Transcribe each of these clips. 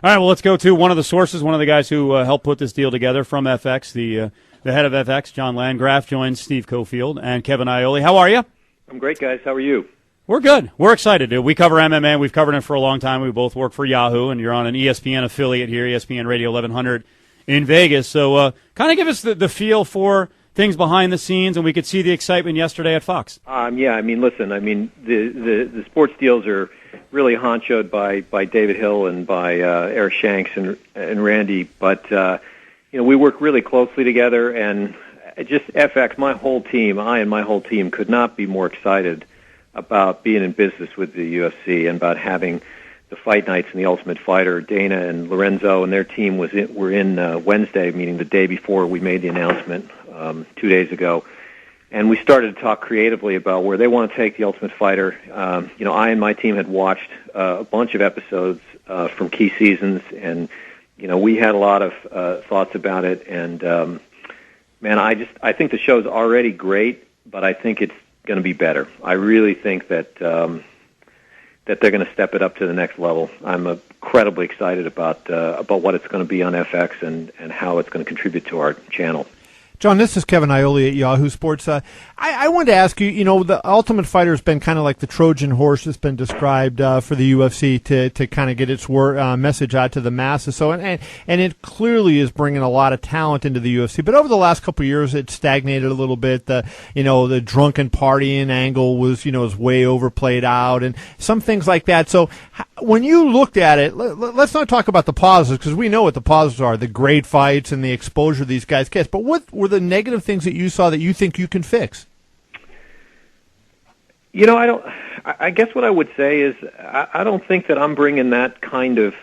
All right, well, let's go to one of the sources, one of the guys who helped put this deal together from FX, the head of FX, John LANDGRAF, joins Steve Cofield and Kevin Iole. How are you? I'm great, guys. How are you? We're good. We're excited. We cover MMA. We've covered it for a long time. We both work for Yahoo, and you're on an ESPN affiliate here, ESPN Radio 1100 in Vegas. So kind of give us the feel for things behind the scenes, and we could see the excitement yesterday at Fox. Yeah, I mean, listen, I mean, the sports deals are really honchoed by David Hill and by Eric Shanks and Randy, but we work really closely together, and just FX, I and my whole team could not be more excited about being in business with the UFC and about having the fight nights and the Ultimate Fighter. Dana and Lorenzo and their team were in Wednesday, meaning the day before we made the announcement 2 days ago. And we started to talk creatively about where they want to take the Ultimate Fighter. I and my team had watched a bunch of episodes from key seasons, and we had a lot of thoughts about it. And man, I think the show's already great, but I think it's going to be better. I really think that they're going to step it up to the next level. I'm incredibly excited about what it's going to be on FX and how it's going to contribute to our channel. John, this is Kevin Iole at Yahoo Sports. I wanted to ask you, the Ultimate Fighter has been kind of like the Trojan horse that's been described for the UFC to kind of get its message out to the masses. So, and it clearly is bringing a lot of talent into the UFC. But over the last couple of years, it stagnated a little bit. The drunken partying angle was way overplayed out, and some things like that. So, when you looked at it, let's not talk about the positives, because we know what the positives are: the great fights and the exposure these guys get. But what were the negative things that you saw that you think you can fix? I guess what I would say is I don't think that I'm bringing that kind of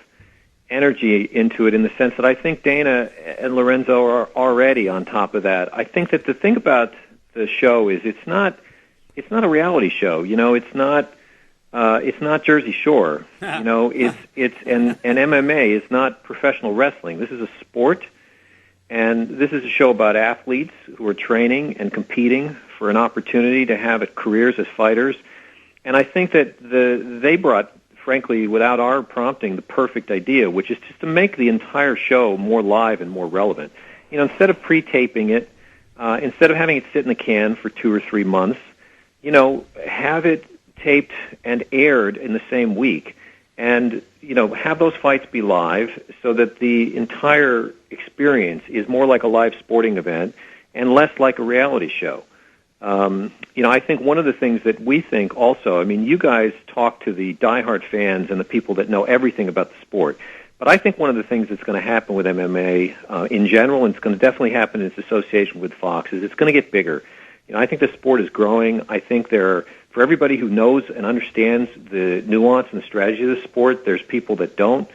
energy into it, in the sense that I think Dana and Lorenzo are already on top of that. I think that the thing about the show is it's not a reality show. It's not Jersey Shore. It's and MMA is not professional wrestling. This is a sport. And this is a show about athletes who are training and competing for an opportunity to have careers as fighters. And I think that they brought, frankly, without our prompting, the perfect idea, which is just to make the entire show more live and more relevant. Instead of pre-taping it, instead of having it sit in the can for 2 or 3 months, have it taped and aired in the same week. And, have those fights be live so that the entire experience is more like a live sporting event and less like a reality show. I think one of the things that we think also, you guys talk to the diehard fans and the people that know everything about the sport, but I think one of the things that's going to happen with MMA in general, and it's going to definitely happen in its association with Fox, is it's going to get bigger. I think the sport is growing. I think for everybody who knows and understands the nuance and the strategy of the sport, there's people that don't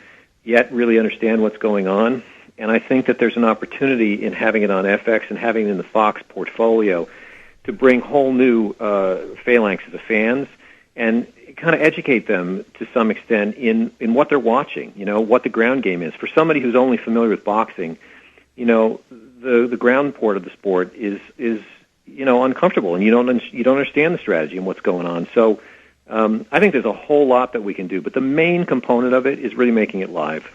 yet really understand what's going on. And I think that there's an opportunity in having it on FX and having it in the Fox portfolio to bring whole new phalanxes of fans and kind of educate them to some extent in what they're watching, what the ground game is. For somebody who's only familiar with boxing, the ground part of the sport is uncomfortable, and you don't understand the strategy and what's going on. So I think there's a whole lot that we can do, but the main component of it is really making it live.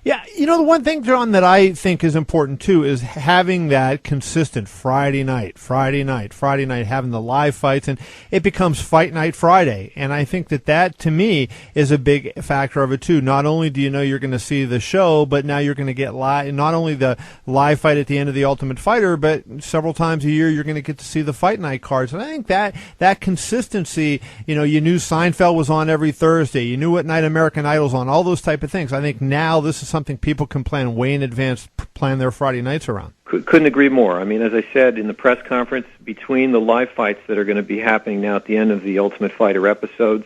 Yeah, the one thing, John, that I think is important, too, is having that consistent Friday night, having the live fights, and it becomes Fight Night Friday. And I think that, to me, is a big factor of it, too. Not only do you know you're going to see the show, but now you're going to get not only the live fight at the end of The Ultimate Fighter, but several times a year you're going to get to see the Fight Night cards. And I think that consistency, you knew Seinfeld was on every Thursday. You knew what night American Idol's on, all those type of things. I think now this is something people can plan way in advance, plan their Friday nights around. Couldn't agree more. As I said in the press conference, between the live fights that are going to be happening now at the end of the Ultimate Fighter episodes,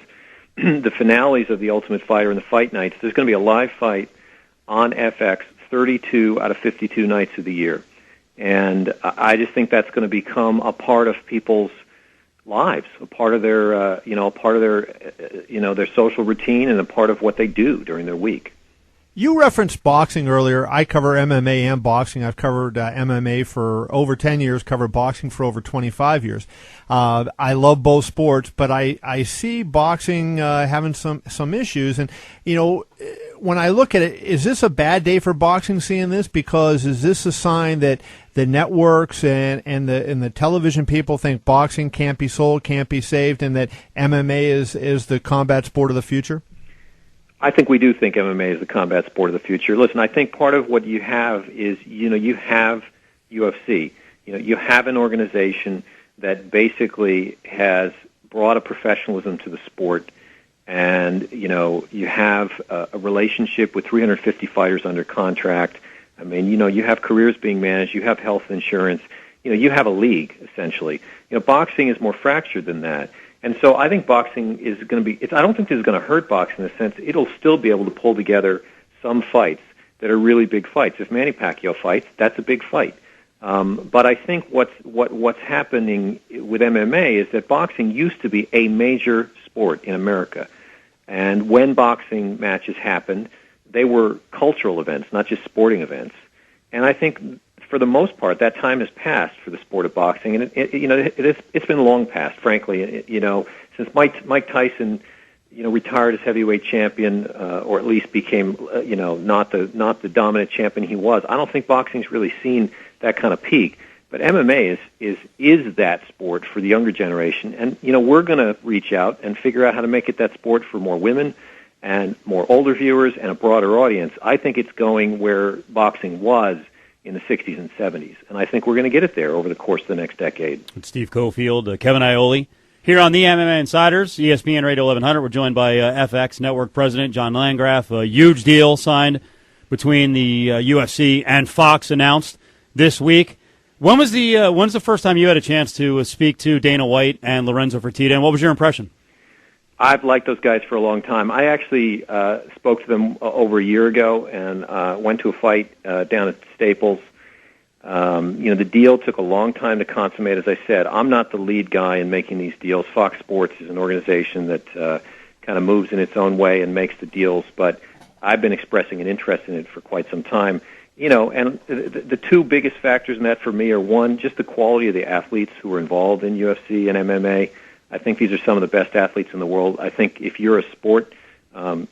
the finales of the Ultimate Fighter and the fight nights, there's going to be a live fight on FX 32 out of 52 nights of the year. And I just think that's going to become a part of people's lives, a part of their, their social routine and a part of what they do during their week. You referenced boxing earlier. I cover MMA and boxing. I've covered MMA for over 10 years, covered boxing for over 25 years. I love both sports, but I see boxing having some issues. And, when I look at it, is this a bad day for boxing seeing this? Because is this a sign that the networks and the television people think boxing can't be sold, can't be saved, and that MMA is the combat sport of the future? I think we do think MMA is the combat sport of the future. Listen, I think part of what you have is, you have UFC. You have an organization that basically has brought a professionalism to the sport, and, you have a relationship with 350 fighters under contract. I mean, you have careers being managed, you have health insurance, you have a league, essentially. Boxing is more fractured than that. And so I think boxing is going to be, I don't think this is going to hurt boxing in the sense it'll still be able to pull together some fights that are really big fights. If Manny Pacquiao fights, that's a big fight. But I think what's happening with MMA is that boxing used to be a major sport in America. And when boxing matches happened, they were cultural events, not just sporting events. And I think for the most part, that time has passed for the sport of boxing, and it's been long past, frankly. Since Mike Tyson, retired as heavyweight champion, or at least became, not the dominant champion he was. I don't think boxing's really seen that kind of peak. But MMA is that sport for the younger generation, and we're going to reach out and figure out how to make it that sport for more women and more older viewers and a broader audience. I think it's going where boxing was in the 60s and 70s, and I think we're going to get it there over the course of the next decade. It's Steve Cofield, Kevin Iole, here on the MMA Insiders, ESPN Radio 1100. We're joined by FX Network President John Landgraf. A huge deal signed between the UFC and Fox announced this week. When's the first time you had a chance to speak to Dana White and Lorenzo Fertitta, and what was your impression? I've liked those guys for a long time. I actually spoke to them over a year ago and went to a fight down at Staples. The deal took a long time to consummate. As I said, I'm not the lead guy in making these deals. Fox Sports is an organization that kind of moves in its own way and makes the deals, but I've been expressing an interest in it for quite some time. And the two biggest factors in that for me are, one, just the quality of the athletes who are involved in UFC and MMA. I think these are some of the best athletes in the world. I think if you're a sport,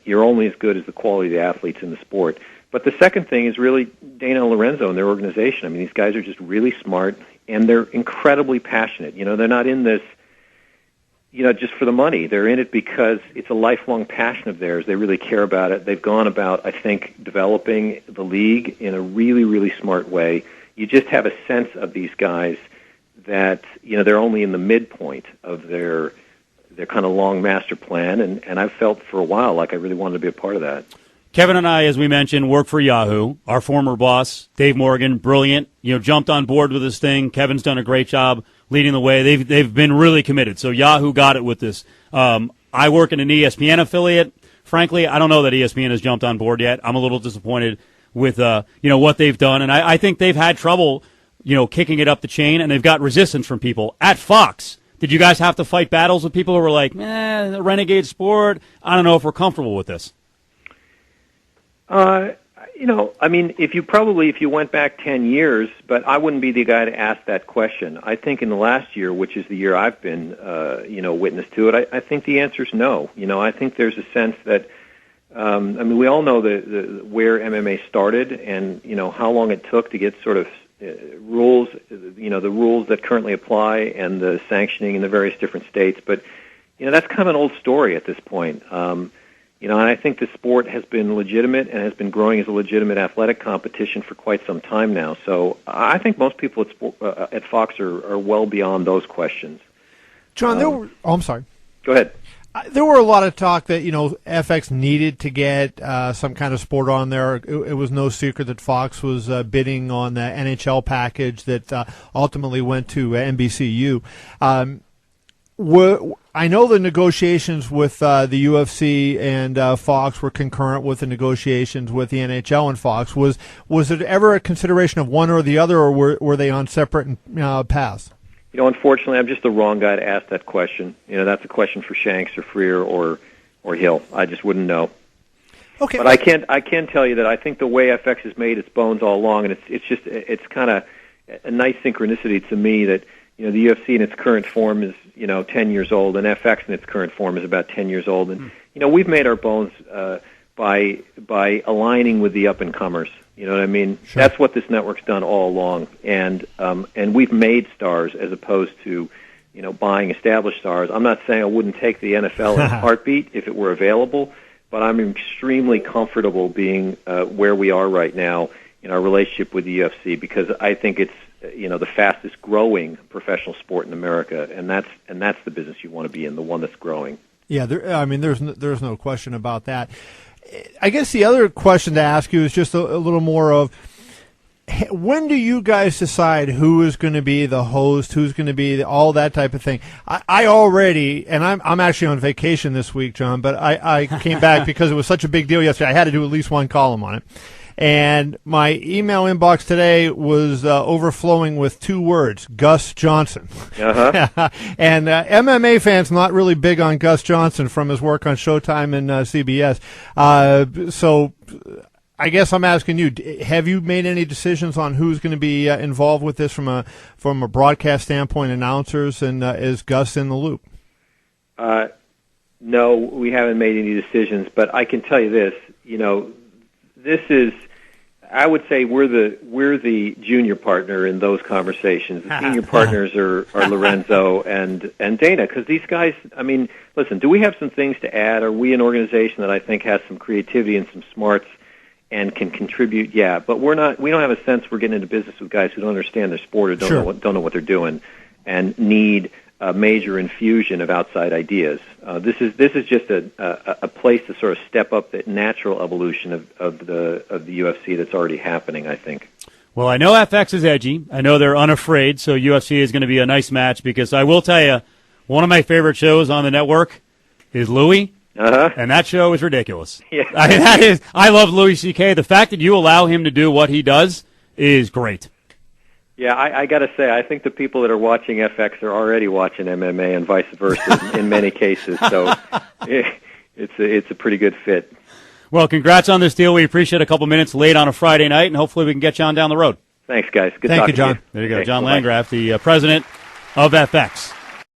you're only as good as the quality of the athletes in the sport. But the second thing is really Dana and Lorenzo and their organization. I mean, these guys are just really smart, and they're incredibly passionate. They're not in this, just for the money. They're in it because it's a lifelong passion of theirs. They really care about it. They've gone about, I think, developing the league in a really, really smart way. You just have a sense of these guys that, they're only in the midpoint of their kind of long master plan, and I've felt for a while like I really wanted to be a part of that. Kevin and I, as we mentioned, work for Yahoo. Our former boss, Dave Morgan, brilliant, jumped on board with this thing. Kevin's done a great job leading the way. They've been really committed. So Yahoo got it with this. I work in an ESPN affiliate. Frankly, I don't know that ESPN has jumped on board yet. I'm a little disappointed with what they've done, and I think they've had trouble kicking it up the chain, and they've got resistance from people. At Fox, did you guys have to fight battles with people who were like, the renegade sport, I don't know if we're comfortable with this? If you went back 10 years, but I wouldn't be the guy to ask that question. I think in the last year, which is the year I've been, witness to it, I think the answer is no. I think there's a sense that, we all know where MMA started and, how long it took to get sort of rules, the rules that currently apply and the sanctioning in the various different states. But, that's kind of an old story at this point. And I think the sport has been legitimate and has been growing as a legitimate athletic competition for quite some time now. So I think most people at Fox are well beyond those questions. John, I'm sorry. Go ahead. There were a lot of talk that, FX needed to get some kind of sport on there. It was no secret that Fox was bidding on the NHL package that ultimately went to NBCU. I know the negotiations with the UFC and Fox were concurrent with the negotiations with the NHL and Fox. Was it ever a consideration of one or the other, or were they on separate paths? Unfortunately, I'm just the wrong guy to ask that question. That's a question for Shanks or Freer or Hill. I just wouldn't know. Okay, but I can tell you that I think the way FX has made its bones all along, and it's kind of a nice synchronicity to me that the UFC in its current form is 10 years old, and FX in its current form is about 10 years old, and we've made our bones by aligning with the up and comers. You know what I mean? Sure. That's what this network's done all along, and we've made stars as opposed to, you know, buying established stars. I'm not saying I wouldn't take the NFL in a heartbeat if it were available, but I'm extremely comfortable being where we are right now in our relationship with the UFC, because I think it's, you know, the fastest growing professional sport in America, and that's the business you want to be in, the one that's growing. Yeah, there's no question about that. I guess the other question to ask you is just a little more of, when do you guys decide who is going to be the host, who's going to be all that type of thing? I already, and I'm actually on vacation this week, John, but I came back because it was such a big deal yesterday. I had to do at least one column on it. And my email inbox today was overflowing with two words: Gus Johnson. Uh-huh. And MMA fans not really big on Gus Johnson from his work on Showtime and CBS. So I guess I'm asking you: have you made any decisions on who's going to be involved with this from a broadcast standpoint, announcers, and is Gus in the loop? No, we haven't made any decisions, but I can tell you this: you know, this is, I would say we're the junior partner in those conversations. The senior partners are Lorenzo and Dana, because these guys, I mean, listen, do we have some things to add? Are we an organization that I think has some creativity and some smarts and can contribute? Yeah, but we don't have a sense we're getting into business with guys who don't understand their sport or don't know what they're doing and need a major infusion of outside ideas. This is just a place to sort of step up the natural evolution of the UFC that's already happening, I think. Well, I know FX is edgy. I know they're unafraid, so UFC is going to be a nice match, because I will tell you, one of my favorite shows on the network is Louis, and that show is ridiculous. Yeah. I love Louis C.K. The fact that you allow him to do what he does is great. Yeah, I got to say, I think the people that are watching FX are already watching MMA and vice versa in many cases. So it's a pretty good fit. Well, congrats on this deal. We appreciate a couple minutes late on a Friday night, and hopefully we can get you on down the road. Thanks, guys. Good Thank talking you, John. to you. There you go, Okay, John bye-bye. LANDGRAF, the president of FX.